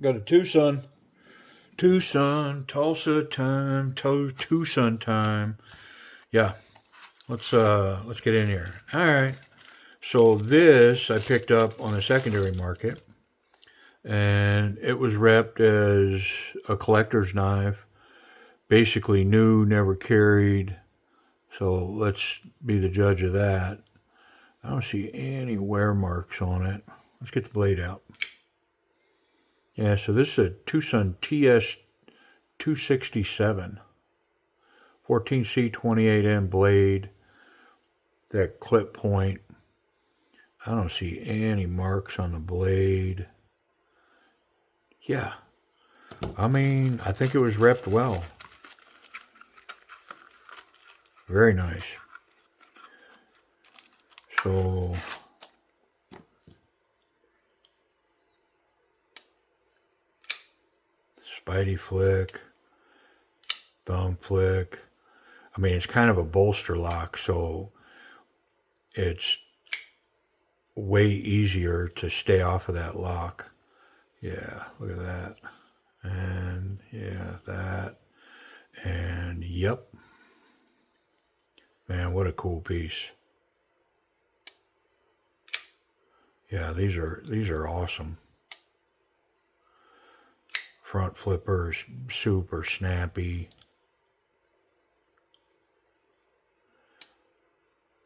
Got a Twosun. Twosun, Tulsa time, Twosun time. Yeah, let's get in here. All right. So this I picked up on the secondary market, and it was repped as a collector's knife. Basically new, never carried. So let's be the judge of that. I don't see any wear marks on it. Let's get the blade out. Yeah, so this is a Twosun ts267. 14C28M blade. That clip point. I don't see any marks on the blade. Yeah. I mean, I think it was repped well. Very nice. So Spidey flick, thumb flick. I mean, it's kind of a bolster lock, so it's way easier to stay off of that lock. Yeah, look at that. And yeah, that. And yep. Man, what a cool piece. Yeah, these are awesome. Front flippers, super snappy.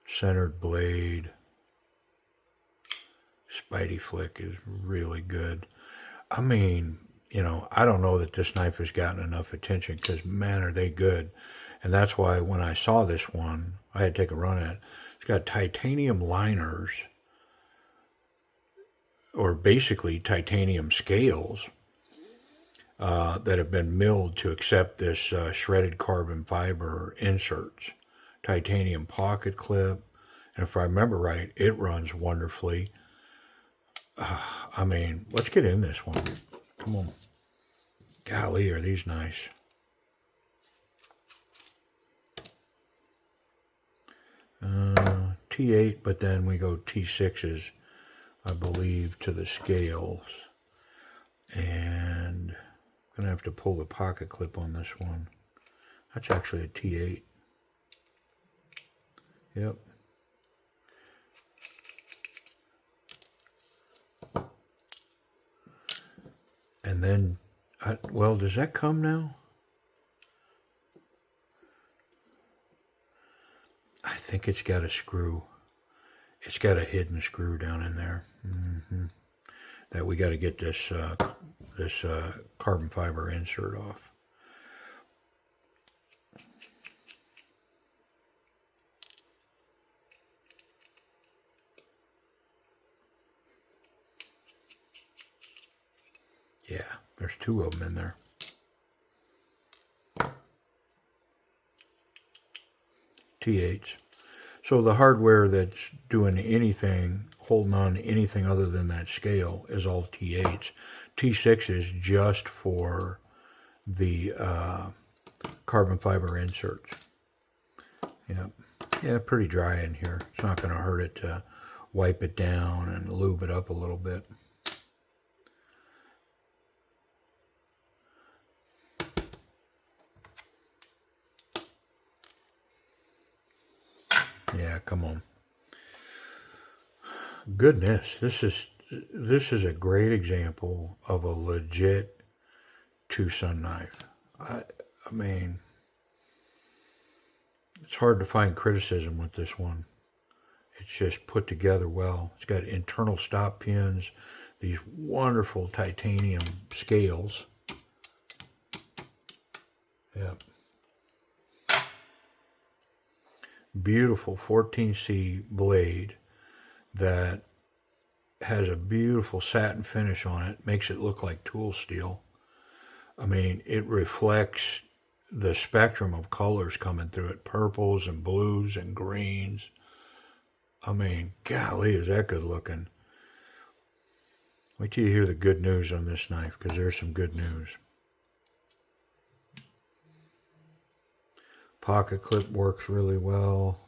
Centered blade. Spidey flick is really good. I mean, you know, I don't know that this knife has gotten enough attention because, man, are they good. And that's why when I saw this one, I had to take a run at it. It's got titanium liners, or basically titanium scales, that have been milled to accept this shredded carbon fiber inserts. Titanium pocket clip. And if I remember right, it runs wonderfully. I mean, let's get in this one. Come on. Golly, are these nice. T8, but then we go T6s, I believe, to the scales. And I'm going to have to pull the pocket clip on this one. That's actually a T8. Yep. And then, well, does that come now? I think it's got a screw. It's got a hidden screw down in there. That we got to get this carbon fiber insert off. Yeah, there's two of them in there. T8s. So the hardware that's doing anything, holding on to anything other than that scale, is all T8s. T6 is just for the carbon fiber inserts. Yep. Yeah, pretty dry in here. It's not going to hurt it to wipe it down and lube it up a little bit. Yeah, come on. Goodness, this is a great example of a legit Twosun knife. I mean, it's hard to find criticism with this one. It's just put together well. It's got internal stop pins, these wonderful titanium scales. Yep. Beautiful 14C blade that has a beautiful satin finish on it. Makes it look like tool steel. I mean, it reflects the spectrum of colors coming through it. Purples and blues and greens. I mean, golly, is that good looking. Wait till you hear the good news on this knife, because there's some good news. Pocket clip works really well.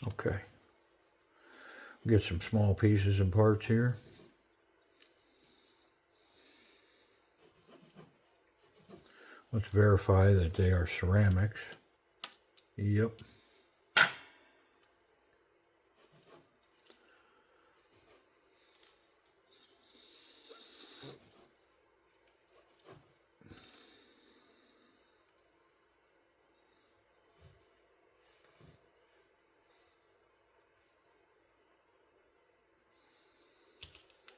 Okay. Get some small pieces and parts here. Let's verify that they are ceramics. Yep.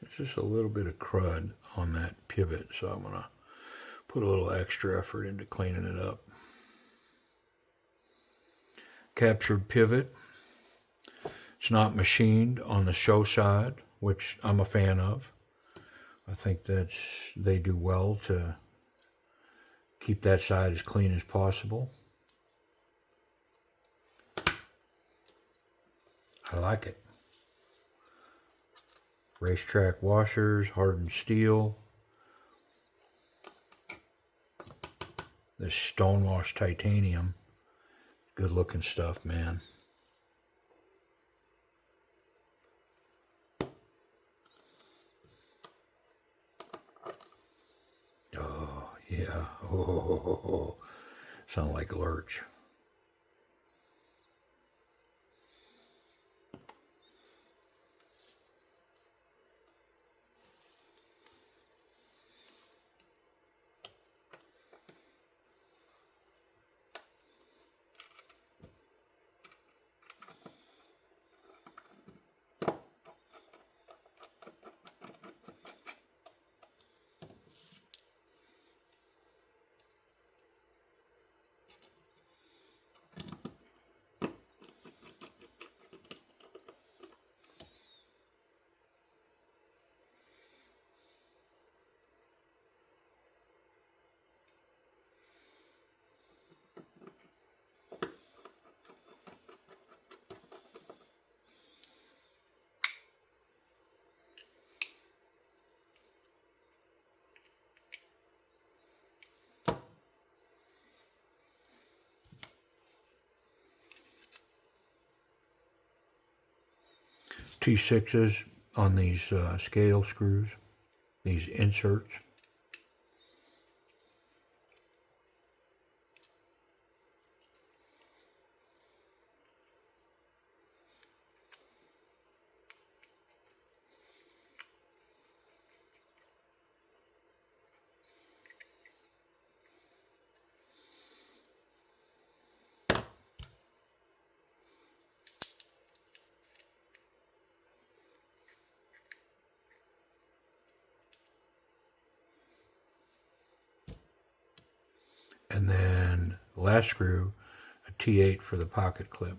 There's just a little bit of crud on that pivot, so I'm going to put a little extra effort into cleaning it up. Captured pivot. It's not machined on the show side, which I'm a fan of. I think they do well to keep that side as clean as possible. I like it. Racetrack washers, hardened steel. This stonewashed titanium. Good looking stuff, man. Oh, yeah. Oh, sound like lurch. T6s on these scale screws, these inserts. And then last screw, a T8 for the pocket clip.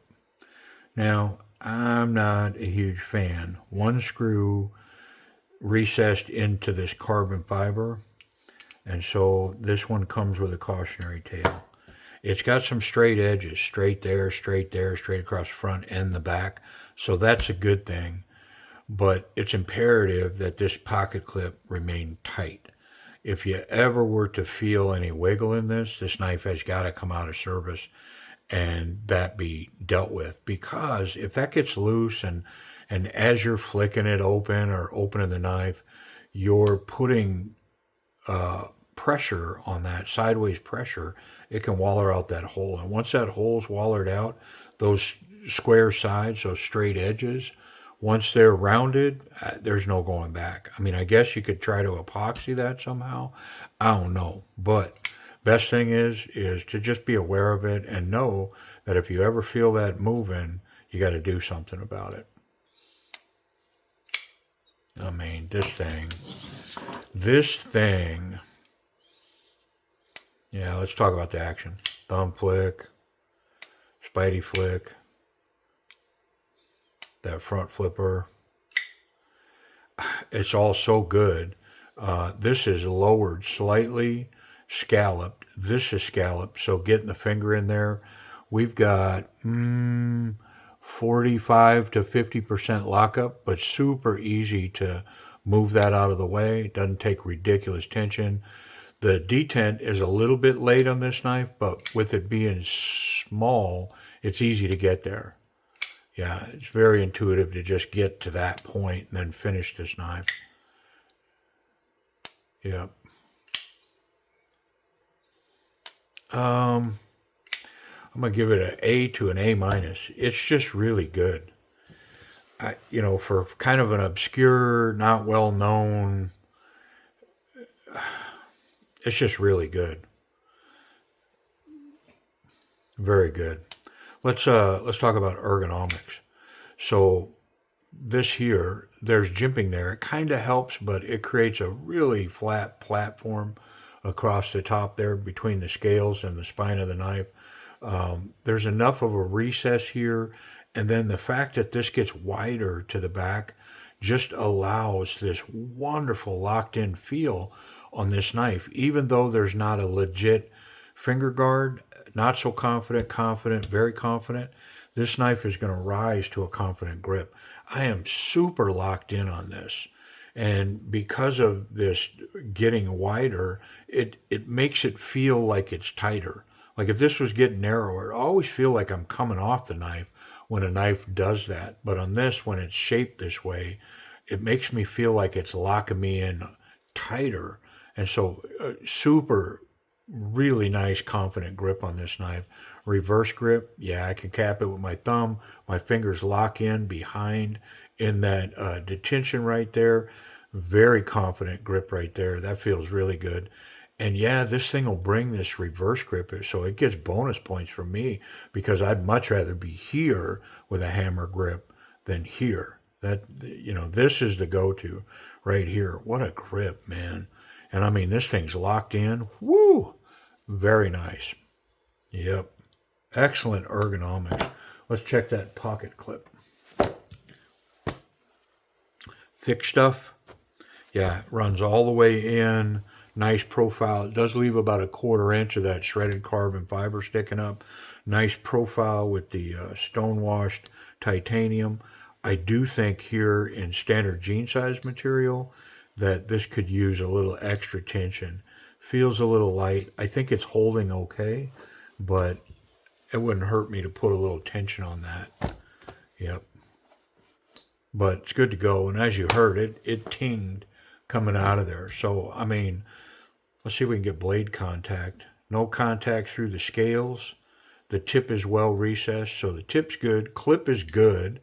Now, I'm not a huge fan. One screw recessed into this carbon fiber, and so this one comes with a cautionary tale. It's got some straight edges, straight there, straight there, straight across the front and the back, so that's a good thing. But it's imperative that this pocket clip remain tight. If you ever were to feel any wiggle in this knife has got to come out of service and that be dealt with. Because if that gets loose and as you're flicking it open or opening the knife, you're putting pressure on that, sideways pressure, it can waller out that hole. And once that hole's wallered out, those square sides, those straight edges, once they're rounded, there's no going back. I mean, I guess you could try to epoxy that somehow. I don't know. But best thing is to just be aware of it and know that if you ever feel that moving, you got to do something about it. I mean, this thing, yeah, let's talk about the action. Thumb flick, spidey flick. That front flipper, it's all so good. This is lowered slightly, scalloped. This is scalloped, so getting the finger in there, we've got 45 to 50% lockup, but super easy to move that out of the way. It doesn't take ridiculous tension. The detent is a little bit late on this knife, but with it being small, it's easy to get there. Yeah, it's very intuitive to just get to that point and then finish this knife. Yep. I'm gonna give it an A to an A minus. It's just really good. For kind of an obscure, not well known, it's just really good. Very good. Let's talk about ergonomics. So this here, there's jimping there. It kind of helps, but it creates a really flat platform across the top there between the scales and the spine of the knife. There's enough of a recess here, and then the fact that this gets wider to the back just allows this wonderful locked-in feel on this knife, even though there's not a legit finger guard. Not so confident, very confident. This knife is going to rise to a confident grip. I am super locked in on this. And because of this getting wider, it makes it feel like it's tighter. Like if this was getting narrower, I always feel like I'm coming off the knife when a knife does that. But on this, when it's shaped this way, it makes me feel like it's locking me in tighter. And so super, really nice, confident grip on this knife. Reverse grip, yeah, I can cap it with my thumb. My fingers lock in behind in that detention right there. Very confident grip right there. That feels really good. And yeah, this thing will bring this reverse grip, so it gets bonus points from me because I'd much rather be here with a hammer grip than here. This is the go-to right here. What a grip, man. And I mean, this thing's locked in. Woo! Very nice. Yep. Excellent ergonomics. Let's check that pocket clip. Thick stuff. Yeah, it runs all the way in. Nice profile. It does leave about a 1/4 inch of that shredded carbon fiber sticking up. Nice profile with the stone-washed titanium. I do think here in standard jean size material that this could use a little extra tension. Feels a little light. I think it's holding okay, but it wouldn't hurt me to put a little tension on that. Yep. But it's good to go. And as you heard, it tinged coming out of there. So, I mean, let's see if we can get blade contact. No contact through the scales. The tip is well recessed, so the tip's good. Clip is good.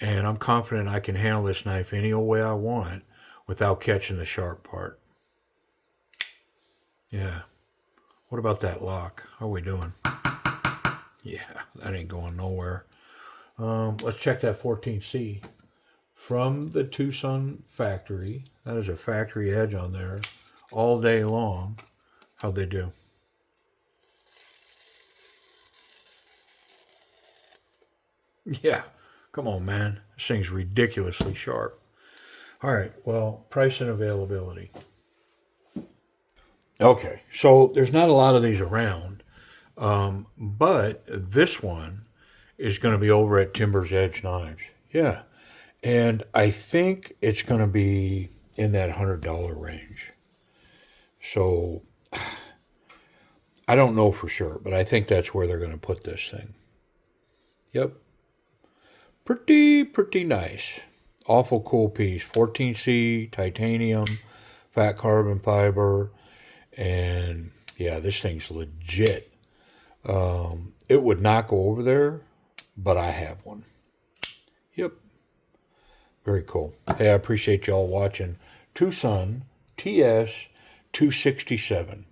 And I'm confident I can handle this knife any old way I want without catching the sharp part. Yeah. What about that lock? How are we doing? Yeah, that ain't going nowhere. Let's check that 14C. From the Twosun factory. That is a factory edge on there all day long. How'd they do? Yeah, come on, man. This thing's ridiculously sharp. All right, well, price and availability. Okay, so there's not a lot of these around, but this one is going to be over at Timber's Edge Knives. Yeah, and I think it's going to be in that $100 range. So I don't know for sure, but I think that's where they're going to put this thing. Yep. Pretty nice. Awful cool piece. 14C, titanium, fat carbon fiber, and yeah, this thing's legit. It would not go over there, but I have one. Yep. Very cool. Hey, I appreciate y'all watching. Twosun ts267.